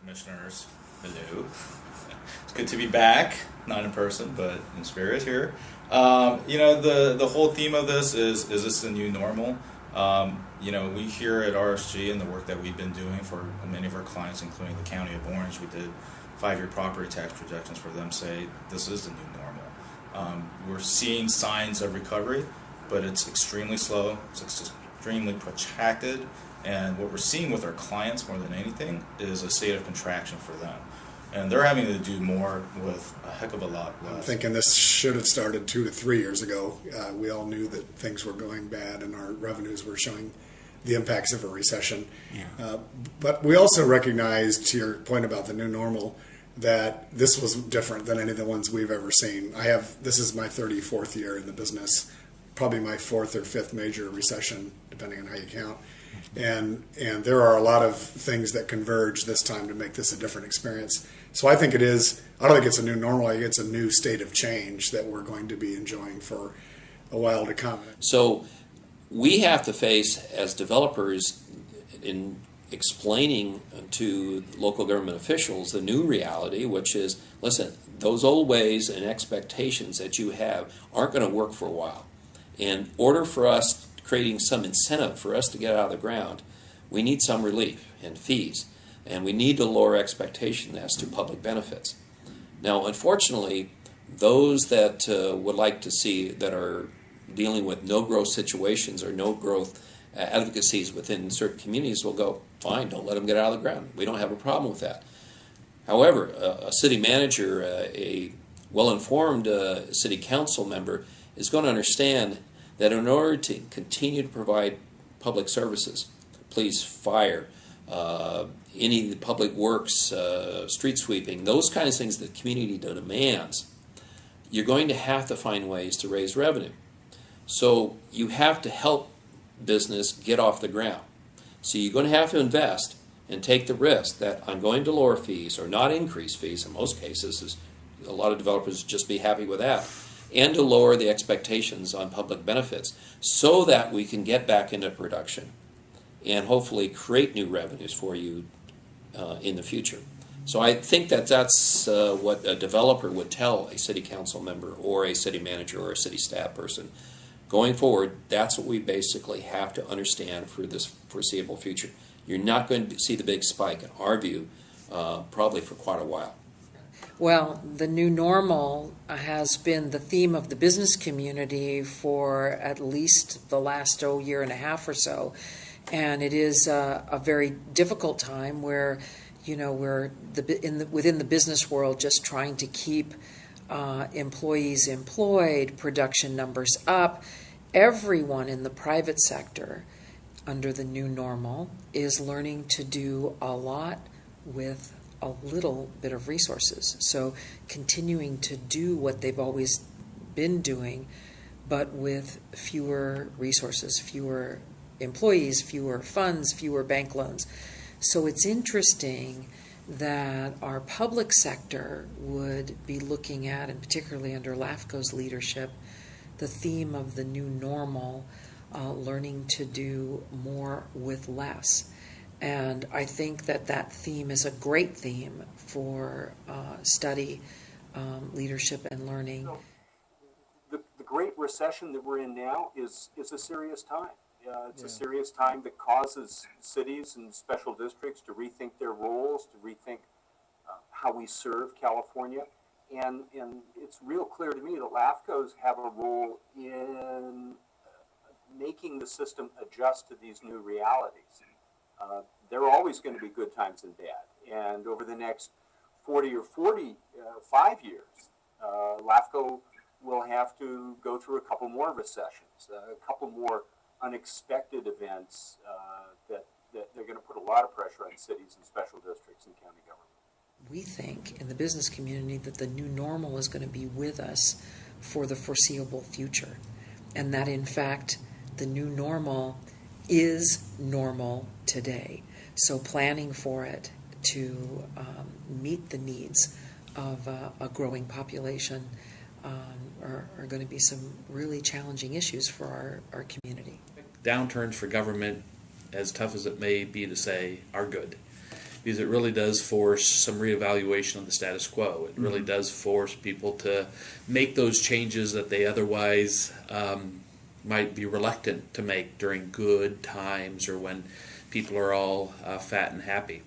Commissioners, hello. It's good to be back, not in person, but in spirit here. The whole theme of this is this the new normal? We here at RSG and the work that we've been doing for many of our clients, including the County of Orange, we did 5-year property tax projections for them, say this is the new normal. We're seeing signs of recovery, but it's extremely slow, it's extremely protracted, and what we're seeing with our clients more than anything is a state of contraction for them. And they're having to do more with a heck of a lot less. I'm thinking this should have started 2 to 3 years ago. We all knew that things were going bad and our revenues were showing the impacts of a recession. Yeah. But we also recognized, to your point about the new normal, that this was different than any of the ones we've ever seen. This is my 34th year in the business, probably my 4th or 5th major recession, depending on how you count. And there are a lot of things that converge this time to make this a different experience. So I think I don't think it's a new normal, I think it's a new state of change that we're going to be enjoying for a while to come. So we have to face, as developers, in explaining to local government officials the new reality, which is, listen, those old ways and expectations that you have aren't going to work for a while. In order for us, creating some incentive for us to get out of the ground, we need some relief in fees, and we need to lower expectations as to public benefits. Now, unfortunately, those that would like to see that are dealing with no growth situations or no growth advocacies within certain communities will go, fine, don't let them get out of the ground. We don't have a problem with that. However, a city manager, a well-informed city council member is going to understand that in order to continue to provide public services, police, fire, any public works, street sweeping, those kinds of things that the community demands, you're going to have to find ways to raise revenue. So you have to help business get off the ground. So you're going to have to invest and take the risk that I'm going to lower fees or not increase fees. In most cases, a lot of developers just be happy with that, and to lower the expectations on public benefits so that we can get back into production and hopefully create new revenues for you in the future. So I think that's what a developer would tell a city council member or a city manager or a city staff person. Going forward, that's what we basically have to understand for this foreseeable future. You're not going to see the big spike, in our view, probably for quite a while. Well, the new normal has been the theme of the business community for at least the last year and a half or so. And it is a very difficult time where, we're within the business world just trying to keep employees employed, production numbers up. Everyone in the private sector under the new normal is learning to do a lot with a little bit of resources. So continuing to do what they've always been doing, but with fewer resources, fewer employees, fewer funds, fewer bank loans. So it's interesting that our public sector would be looking at, and particularly under LAFCO's leadership, the theme of the new normal, learning to do more with less. And I think that theme is a great theme for study, leadership, and learning. The Great Recession that we're in now is a serious time. It's a serious time that causes cities and special districts to rethink their roles, to rethink how we serve California. And it's real clear to me that LAFCOs have a role in making the system adjust to these new realities. There are always going to be good times and bad. And over the next 40 or 45 years, LAFCO will have to go through a couple more recessions, a couple more unexpected events that they're going to put a lot of pressure on cities and special districts and county government. We think in the business community that the new normal is going to be with us for the foreseeable future, and that in fact the new normal is normal today. So planning for it to meet the needs of a growing population are going to be some really challenging issues for our community. Downturns for government, as tough as it may be to say, are good. because it really does force some reevaluation of the status quo. It really does force people to make those changes that they otherwise might be reluctant to make during good times or when people are all fat and happy.